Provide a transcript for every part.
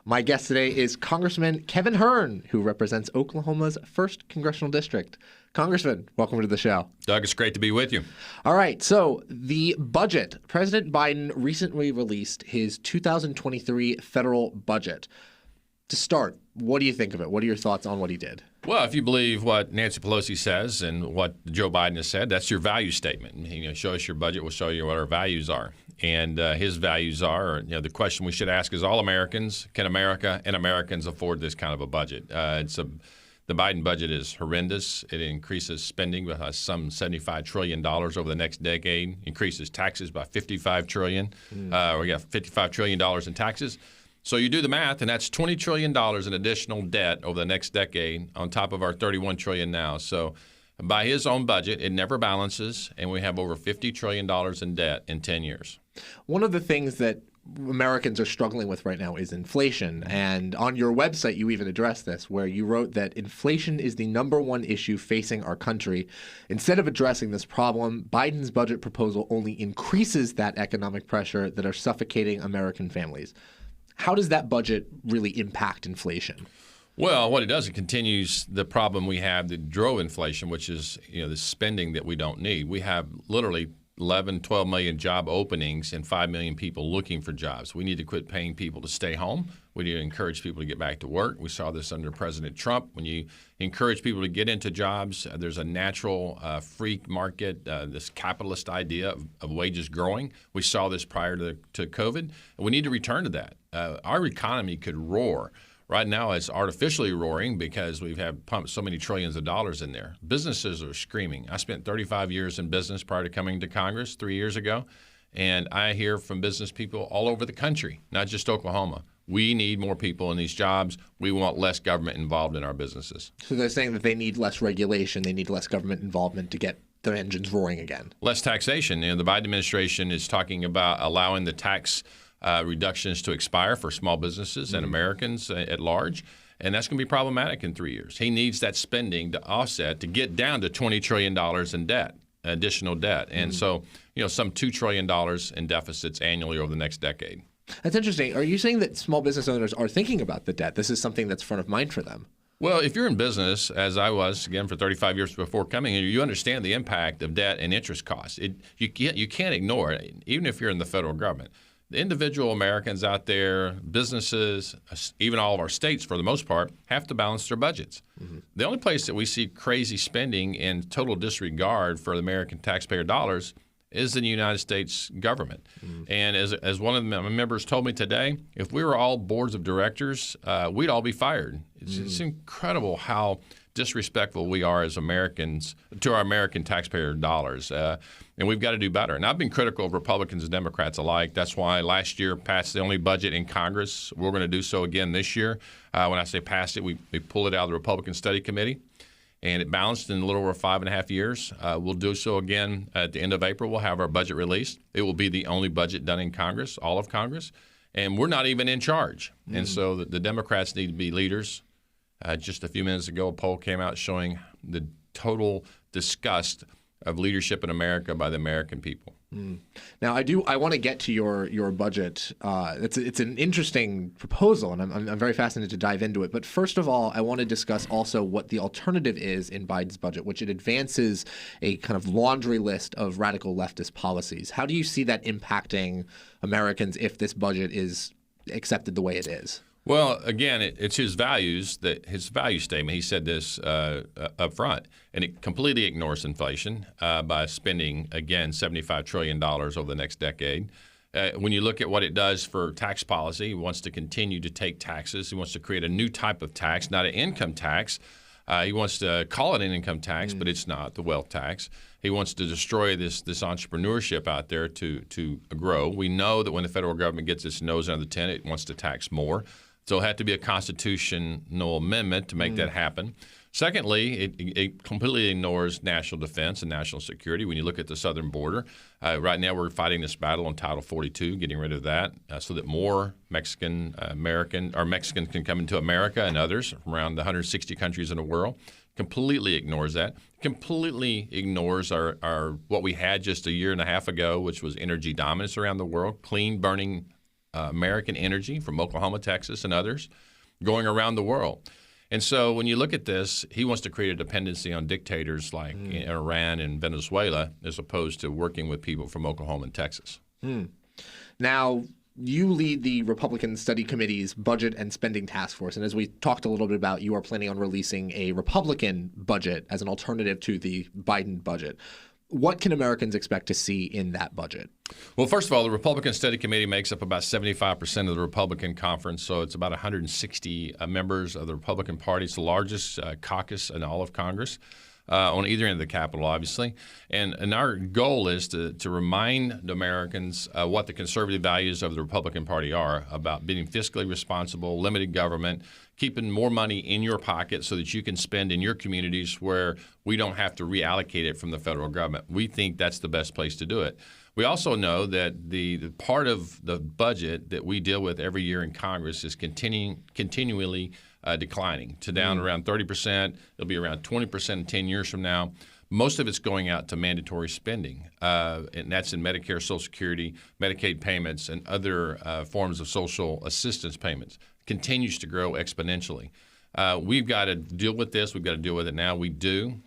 My guest today is Congressman Kevin Hern, who represents Oklahoma's 1st Congressional District. Congressman, welcome to the show. Doug, it's great to be with you. All right, so the budget. President Biden recently released his 2023 federal budget. To start, what do you think of it? What are your thoughts on what he did? Well, if you believe what Nancy Pelosi says and what Joe Biden has said, that's your value statement. Show us your budget, we'll show you what our values are. And his values are, the question we should ask is, all Americans, can America and Americans afford this kind of a budget? The Biden budget is horrendous. It increases spending by some $75 trillion over the next decade, increases taxes by $55 trillion. We got $55 trillion in taxes. So you do the math, and that's $20 trillion in additional debt over the next decade on top of our $31 trillion now. So by his own budget, it never balances, and we have over $50 trillion in debt in 10 years. One of the things that Americans are struggling with right now is inflation. And on your website, you even addressed this, where you wrote that inflation is the #1 issue facing our country. Instead of addressing this problem, Biden's budget proposal only increases that economic pressure that are suffocating American families. How does that budget really impact inflation? Well, what it does, it continues the problem we have that drove inflation, which is the spending that we don't need. We have literally 11, 12 million job openings and 5 million people looking for jobs. We need to quit paying people to stay home. We need to encourage people to get back to work. We saw this under President Trump. When you encourage people to get into jobs, there's a natural free market, this capitalist idea of wages growing. We saw this prior to COVID. And we need to return to that. Our economy could roar. Right now, it's artificially roaring because we've pumped so many trillions of dollars in there. Businesses are screaming. I spent 35 years in business prior to coming to Congress 3 years ago, and I hear from business people all over the country, not just Oklahoma. We need more people in these jobs. We want less government involved in our businesses. So they're saying that they need less regulation, they need less government involvement to get their engines roaring again. Less taxation. The Biden administration is talking about allowing the tax reductions to expire for small businesses and Americans at large, and that's going to be problematic in 3 years. He needs that spending to offset to get down to $20 trillion in debt, additional debt, and so some $2 trillion in deficits annually over the next decade. That's interesting. Are you saying that small business owners are thinking about the debt? This is something that's front of mind for them. Well, if you're in business, as I was, again, for 35 years before coming here, you understand the impact of debt and interest costs. You can't ignore it, even if you're in the federal government. The individual Americans out there, businesses, even all of our states for the most part, have to balance their budgets. The only place that we see crazy spending and total disregard for the American taxpayer dollars is in the United States government. And as one of the members told me today, if we were all boards of directors, we'd all be fired. It's incredible how disrespectful we are as Americans to our American taxpayer dollars. And we've got to do better. And I've been critical of Republicans and Democrats alike. That's why last year passed the only budget in Congress. We're going to do so again this year. When I say passed it, we pulled it out of the Republican Study Committee. And it balanced in a little over 5.5 years. We'll do so again at the end of April. We'll have our budget released. It will be the only budget done in Congress, all of Congress. And we're not even in charge. And so the Democrats need to be leaders. Just a few minutes ago, a poll came out showing the total disgust of leadership in America by the American people. Now, I want to get to your budget. It's an interesting proposal, and I'm very fascinated to dive into it. But first of all, I want to discuss also what the alternative is in Biden's budget, which it advances a kind of laundry list of radical leftist policies. How do you see that impacting Americans if this budget is accepted the way it is? Well, again, it's his values, his value statement. He said this up front, and it completely ignores inflation by spending, again, $75 trillion over the next decade. When you look at what it does for tax policy, he wants to continue to take taxes. He wants to create a new type of tax, not an income tax. He wants to call it an income tax, but it's not, the wealth tax. He wants to destroy this entrepreneurship out there to grow. We know that when the federal government gets its nose under the tent, it wants to tax more. So it'll have to be a constitutional amendment to make that happen. Secondly, it completely ignores national defense and national security. When you look at the southern border, right now we're fighting this battle on Title 42, getting rid of that so that more Mexicans can come into America and others from around the 160 countries in the world. Completely ignores that. Completely ignores our what we had just a year and a half ago, which was energy dominance around the world, clean burning American energy from Oklahoma, Texas, and others going around the world. And so when you look at this, he wants to create a dependency on dictators like in Iran and Venezuela as opposed to working with people from Oklahoma and Texas. Now, you lead the Republican Study Committee's Budget and Spending Task Force. And as we talked a little bit about, you are planning on releasing a Republican budget as an alternative to the Biden budget. What can Americans expect to see in that budget? Well, first of all, the Republican Study Committee makes up about 75% of the Republican conference, so it's about 160 members of the Republican Party. It's the largest caucus in all of Congress on either end of the Capitol, obviously. And our goal is to remind Americans what the conservative values of the Republican Party are about being fiscally responsible, limited government, keeping more money in your pocket so that you can spend in your communities where we don't have to reallocate it from the federal government. We think that's the best place to do it. We also know that the part of the budget that we deal with every year in Congress is continually declining to down around 30%. It'll be around 20% in 10 years from now. Most of it's going out to mandatory spending, and that's in Medicare, Social Security, Medicaid payments, and other forms of social assistance payments. Continues to grow exponentially. We've got to deal with this. We've got to deal with it now. We do.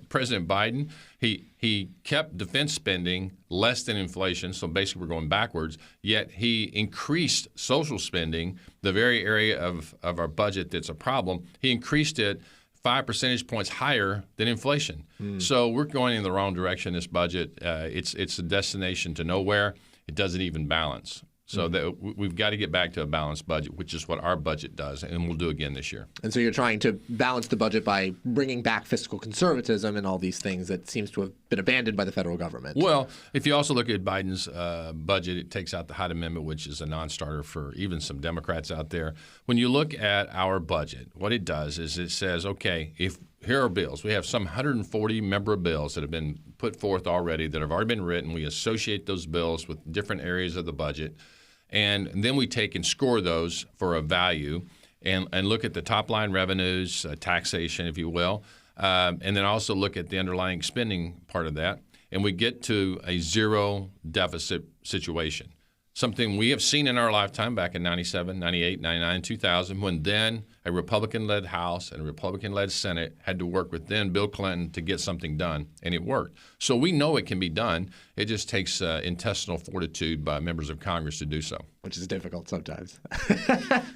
President Biden, he kept defense spending less than inflation, so basically we're going backwards, yet he increased social spending, the very area of our budget that's a problem. He increased it 5 percentage points higher than inflation. So we're going in the wrong direction, this budget. It's a destination to nowhere. It doesn't even balance. So that we've got to get back to a balanced budget, which is what our budget does, and we'll do again this year. And so you're trying to balance the budget by bringing back fiscal conservatism and all these things that seems to have been abandoned by the federal government. Well, if you also look at Biden's budget, it takes out the Hyde Amendment, which is a non-starter for even some Democrats out there. When you look at our budget, what it does is it says, okay, here are bills. We have some 140 member bills that have been put forth already that have already been written. We associate those bills with different areas of the budget. And then we take and score those for a value and look at the top line revenues, taxation, if you will, and then also look at the underlying spending part of that. And we get to a zero deficit situation, something we have seen in our lifetime back in 97, 98, 99, 2000, when then a Republican-led House and a Republican-led Senate had to work with then Bill Clinton to get something done, and it worked. So we know it can be done. It just takes intestinal fortitude by members of Congress to do so. Which is difficult sometimes.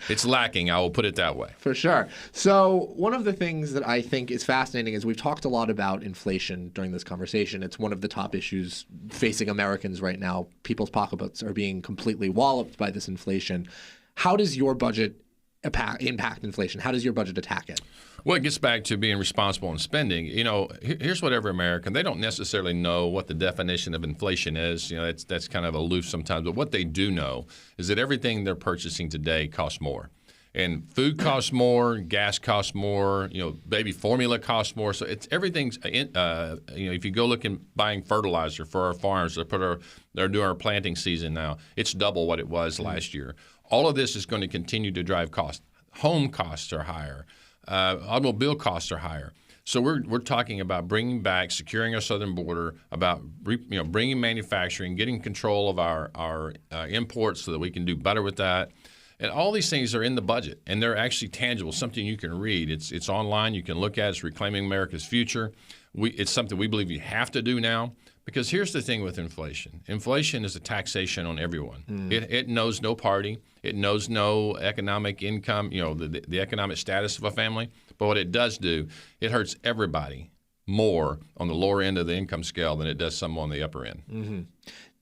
It's lacking, I will put it that way. For sure. So one of the things that I think is fascinating is we've talked a lot about inflation during this conversation. It's one of the top issues facing Americans right now. People's pocketbooks are being completely walloped by this inflation. How does your budget impact inflation? How does your budget attack it? Well, it gets back to being responsible in spending. You know, here's what every American, they don't necessarily know what the definition of inflation is. You know, that's kind of aloof sometimes. But what they do know is that everything they're purchasing today costs more. And food costs more, gas costs more, you know, baby formula costs more. So it's everything's, you know, if you go look and buying fertilizer for our farms, they're doing our planting season now, it's double what it was last year. All of this is going to continue to drive costs. Home costs are higher. Automobile costs are higher. So we're talking about bringing back, securing our southern border, about bringing manufacturing, getting control of our imports so that we can do better with that. And all these things are in the budget, and they're actually tangible, something you can read. It's online. You can look at it. It's Reclaiming America's Future. It's something we believe you have to do now. Because here's the thing with inflation. Inflation is a taxation on everyone. It knows no party. It knows no economic income, you know, the economic status of a family. But what it does do, it hurts everybody more on the lower end of the income scale than it does some on the upper end. Mm-hmm.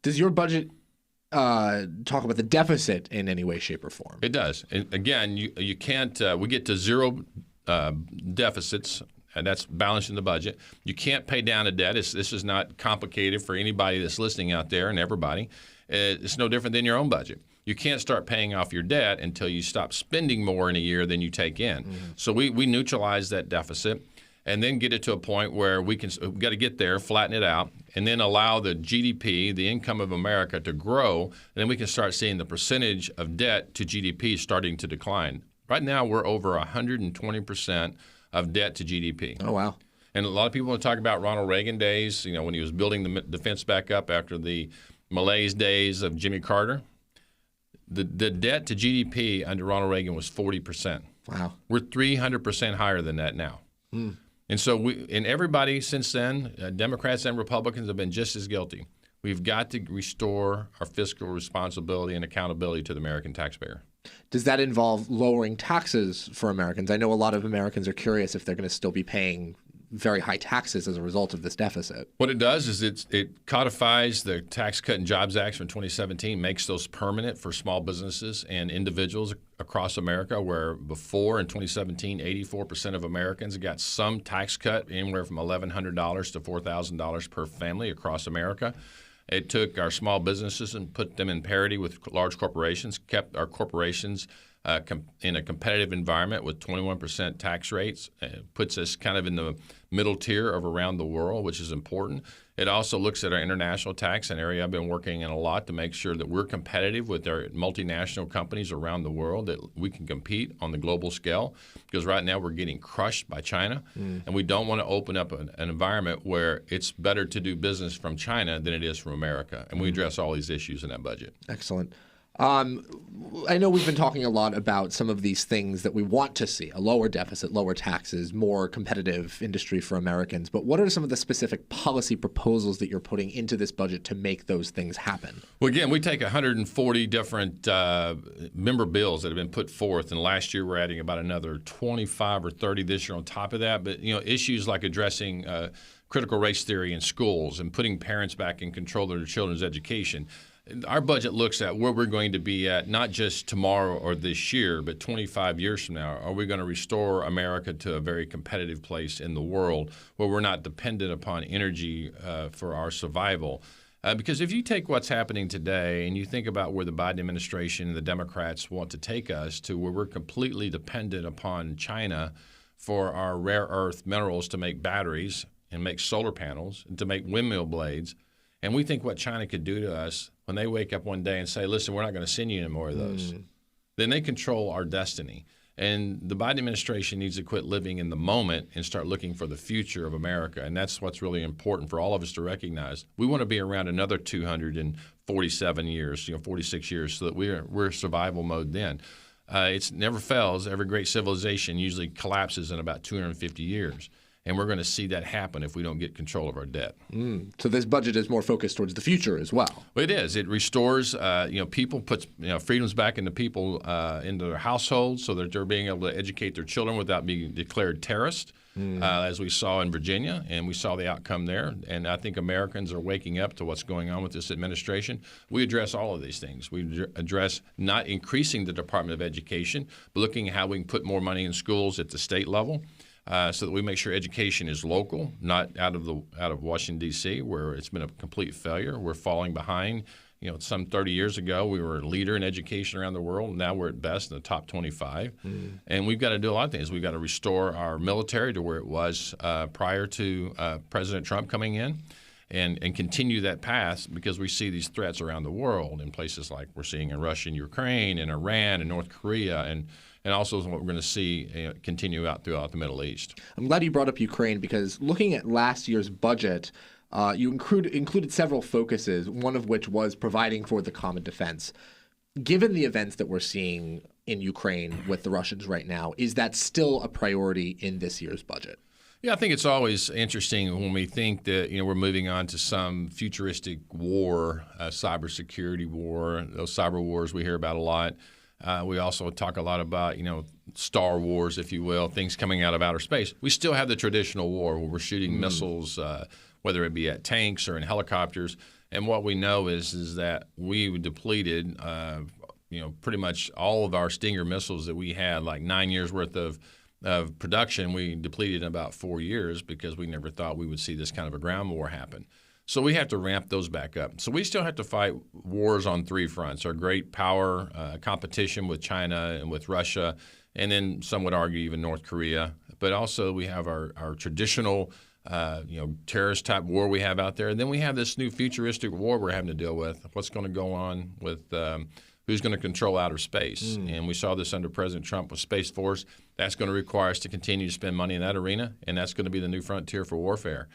Does your budget talk about the deficit in any way, shape, or form? It does. And again, you can't we get to zero deficits, and that's balancing the budget. You can't pay down a debt. This is not complicated for anybody that's listening out there and everybody. It's no different than your own budget. You can't start paying off your debt until you stop spending more in a year than you take in. Mm-hmm. So we neutralize that deficit and then get it to a point where we've got to get there, flatten it out, and then allow the GDP, the income of America, to grow. And then we can start seeing the percentage of debt to GDP starting to decline. Right now, we're over 120% of debt to GDP. Oh, wow. And a lot of people want to talk about Ronald Reagan days, you know, when he was building the defense back up after the malaise days of Jimmy Carter. The debt to GDP under Ronald Reagan was 40%. Wow. We're 300% higher than that now. And so everybody since then, Democrats and Republicans, have been just as guilty. We've got to restore our fiscal responsibility and accountability to the American taxpayer. Does that involve lowering taxes for Americans? I know a lot of Americans are curious if they're going to still be paying very high taxes as a result of this deficit. What it does is it codifies the Tax Cut and Jobs Act from 2017, makes those permanent for small businesses and individuals across America, where before in 2017, 84% of Americans got some tax cut, anywhere from $1,100 to $4,000 per family across America. It took our small businesses and put them in parity with large corporations, kept our corporations in a competitive environment with 21% tax rates. Puts us kind of in the middle tier of around the world, which is important. It also looks at our international tax, an area I've been working in a lot to make sure that we're competitive with our multinational companies around the world, that we can compete on the global scale, because right now we're getting crushed by China, and we don't want to open up an environment where it's better to do business from China than it is from America, and we address all these issues in that budget. Excellent. I know we've been talking a lot about some of these things that we want to see: a lower deficit, lower taxes, more competitive industry for Americans. But what are some of the specific policy proposals that you're putting into this budget to make those things happen? Well, again, we take 140 different member bills that have been put forth, and last year we're adding about another 25 or 30 this year on top of that. But issues like addressing critical race theory in schools and putting parents back in control of their children's education. Our budget looks at where we're going to be at, not just tomorrow or this year, but 25 years from now. Are we going to restore America to a very competitive place in the world where we're not dependent upon energy for our survival? Because if you take what's happening today and you think about where the Biden administration and the Democrats want to take us to, where we're completely dependent upon China for our rare earth minerals to make batteries and make solar panels and to make windmill blades, and we think what China could do to us when they wake up one day and say, listen, we're not going to send you any more of those, then they control our destiny. And the Biden administration needs to quit living in the moment and start looking for the future of America. And that's what's really important for all of us to recognize. We want to be around another 247 years, 46 years, so that we're survival mode then. It never fails. Every great civilization usually collapses in about 250 years. And we're going to see that happen if we don't get control of our debt. So this budget is more focused towards the future as well. Well, it is. It restores, people, puts freedoms back into people, into their households, so that they're being able to educate their children without being declared terrorists, as we saw in Virginia, and we saw the outcome there. And I think Americans are waking up to what's going on with this administration. We address all of these things. We address not increasing the Department of Education, but looking at how we can put more money in schools at the state level. So that we make sure education is local, not out of Washington, D.C., where it's been a complete failure. We're falling behind. Some 30 years ago, we were a leader in education around the world. Now we're at best in the top 25. And we've got to do a lot of things. We've got to restore our military to where it was prior to President Trump coming in, and continue that path, because we see these threats around the world in places like we're seeing in Russia and Ukraine and Iran and North Korea, and also what we're going to see continue out throughout the Middle East. I'm glad you brought up Ukraine, because looking at last year's budget, you included several focuses, one of which was providing for the common defense. Given the events that we're seeing in Ukraine with the Russians right now, is that still a priority in this year's budget? Yeah, I think it's always interesting when we think that we're moving on to some futuristic war, cybersecurity war, those cyber wars we hear about a lot. We also talk a lot about, Star Wars, if you will, things coming out of outer space. We still have the traditional war where we're shooting missiles, whether it be at tanks or in helicopters. And what we know is that we depleted, pretty much all of our Stinger missiles that we had, like 9 years worth of production. We depleted in about 4 years because we never thought we would see this kind of a ground war happen. So we have to ramp those back up. So we still have to fight wars on three fronts: our great power competition with China and with Russia, and then some would argue even North Korea. But also we have our traditional terrorist type war we have out there. And then we have this new futuristic war we're having to deal with. What's going to go on with who's going to control outer space? And we saw this under President Trump with Space Force. That's going to require us to continue to spend money in that arena, and that's going to be the new frontier for warfare.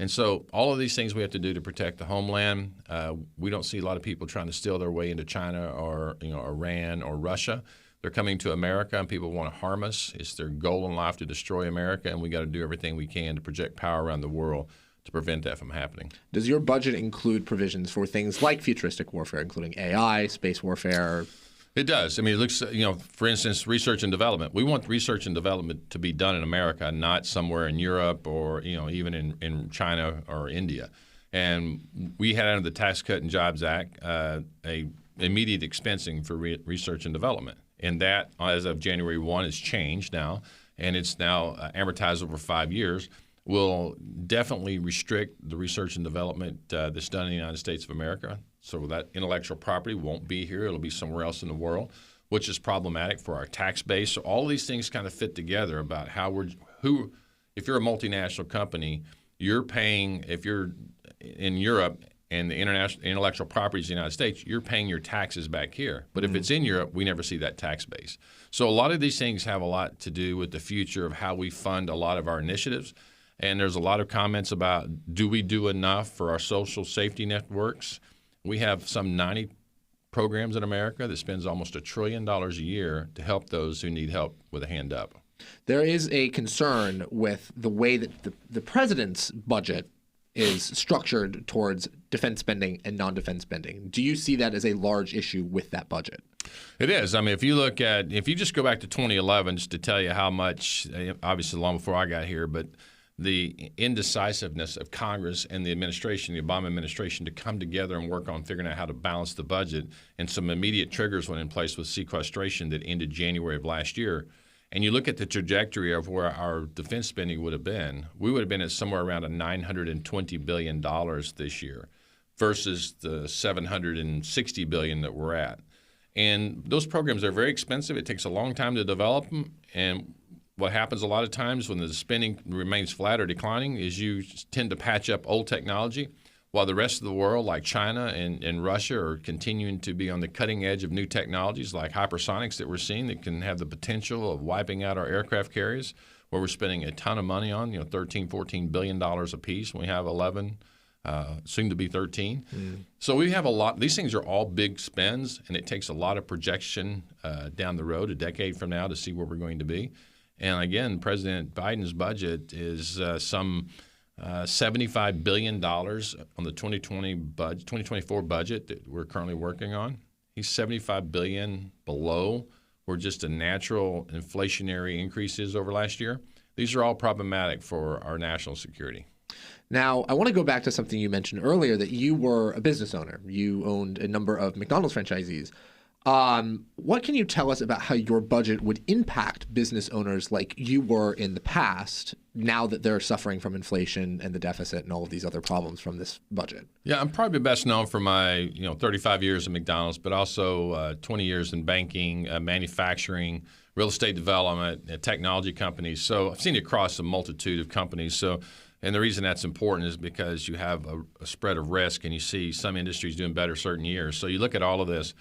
And so all of these things we have to do to protect the homeland. We don't see a lot of people trying to steal their way into China or Iran or Russia. They're coming to America, and people want to harm us. It's their goal in life to destroy America, and we got to do everything we can to project power around the world to prevent that from happening. Does your budget include provisions for things like futuristic warfare, including AI, space warfare? It does. I mean, it looks, for instance, research and development. We want research and development to be done in America, not somewhere in Europe or, even in China or India. And we had under the Tax Cut and Jobs Act a immediate expensing for research and development. And that, as of January 1, has changed now, and it's now amortized over 5 years. Will definitely restrict the research and development that's done in the United States of America. So that intellectual property won't be here. It'll be somewhere else in the world, which is problematic for our tax base. So all of these things kind of fit together about how if you're a multinational company, you're paying, if you're in Europe and the international intellectual property is in the United States, you're paying your taxes back here. But if it's in Europe, we never see that tax base. So a lot of these things have a lot to do with the future of how we fund a lot of our initiatives. And there's a lot of comments about, do we do enough for our social safety networks? We have some 90 programs in America that spends almost $1 trillion a year to help those who need help with a hand up. There is a concern with the way that the president's budget is structured towards defense spending and non-defense spending. Do you see that as a large issue with that budget? It is. I mean, if you just go back to 2011, just to tell you how much, obviously long before I got here, but the indecisiveness of Congress and the administration, the Obama administration, to come together and work on figuring out how to balance the budget, and some immediate triggers went in place with sequestration that ended January of last year. And you look at the trajectory of where our defense spending would have been, we would have been at somewhere around $920 billion this year versus the $760 billion that we're at. And those programs are very expensive. It takes a long time to develop them. And what happens a lot of times when the spending remains flat or declining is you tend to patch up old technology, while the rest of the world, like China and Russia, are continuing to be on the cutting edge of new technologies like hypersonics that we're seeing that can have the potential of wiping out our aircraft carriers, where we're spending a ton of money on, $13, $14 billion a piece. We have 11, soon to be 13. So we have a lot. These things are all big spends, and it takes a lot of projection down the road, a decade from now, to see where we're going to be. And again, President Biden's budget is some $75 billion on the 2024 budget that we're currently working on. He's $75 billion below where just a natural inflationary increases over last year. These are all problematic for our national security. Now, I want to go back to something you mentioned earlier, that you were a business owner. You owned a number of McDonald's franchisees. What can you tell us about how your budget would impact business owners like you were in the past, now that they're suffering from inflation and the deficit and all of these other problems from this budget? Yeah, I'm probably best known for my 35 years at McDonald's, but also 20 years in banking, manufacturing, real estate development, technology companies. So I've seen it across a multitude of companies. And the reason that's important is because you have a spread of risk, and you see some industries doing better certain years. So you look at all of this.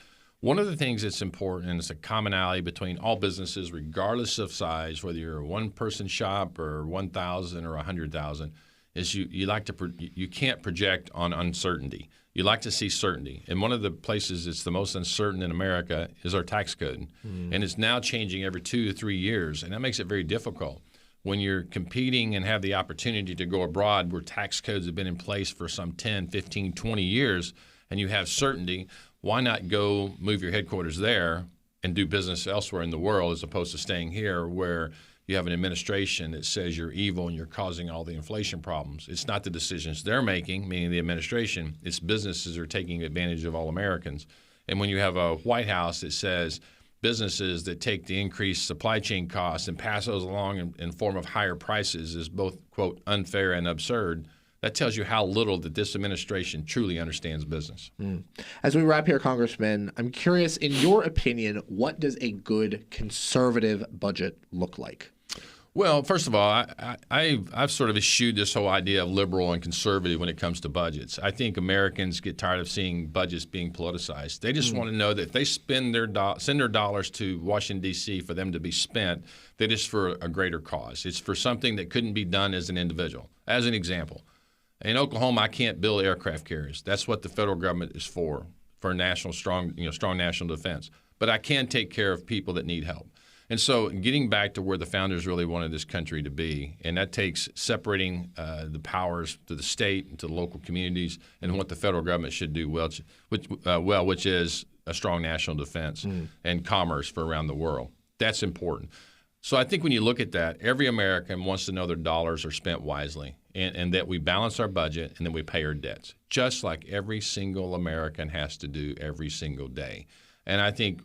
One of the things that's important, and it's a commonality between all businesses, regardless of size, whether you're a one-person shop or 1,000 or 100,000, is you can't project on uncertainty. You like to see certainty. And one of the places it's the most uncertain in America is our tax code. And it's now changing every 2 to 3 years, and that makes it very difficult. When you're competing and have the opportunity to go abroad where tax codes have been in place for some 10, 15, 20 years, and you have certainty, why not go move your headquarters there and do business elsewhere in the world as opposed to staying here where you have an administration that says you're evil and you're causing all the inflation problems? It's not the decisions they're making, meaning the administration. It's businesses that are taking advantage of all Americans. And when you have a White House that says businesses that take the increased supply chain costs and pass those along in form of higher prices is both, quote, unfair and absurd, that tells you how little that this administration truly understands business. As we wrap here, Congressman, I'm curious, in your opinion, what does a good conservative budget look like? Well, first of all, I've sort of eschewed this whole idea of liberal and conservative when it comes to budgets. I think Americans get tired of seeing budgets being politicized. They just want to know that if they send their dollars to Washington, D.C. for them to be spent, that it's for a greater cause. It's for something that couldn't be done as an individual. As an example, In Oklahoma, I can't build aircraft carriers. That's what the federal government is for national strong national defense. But I can take care of people that need help. And so getting back to where the founders really wanted this country to be, and that takes separating the powers to the state and to the local communities and what the federal government should do which is a strong national defense and commerce for around the world. That's important. So I think when you look at that, every American wants to know their dollars are spent wisely and that we balance our budget and that we pay our debts, just like every single American has to do every single day. And I think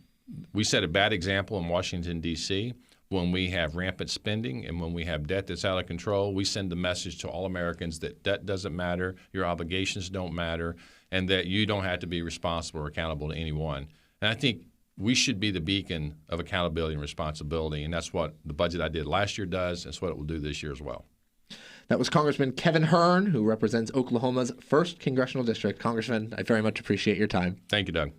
we set a bad example in Washington, D.C. when we have rampant spending and when we have debt that's out of control. We send the message to all Americans that debt doesn't matter, your obligations don't matter, and that you don't have to be responsible or accountable to anyone. And I think we should be the beacon of accountability and responsibility, and that's what the budget I did last year does. That's what it will do this year as well. That was Congressman Kevin Hern, who represents Oklahoma's 1st Congressional District. Congressman, I very much appreciate your time. Thank you, Doug.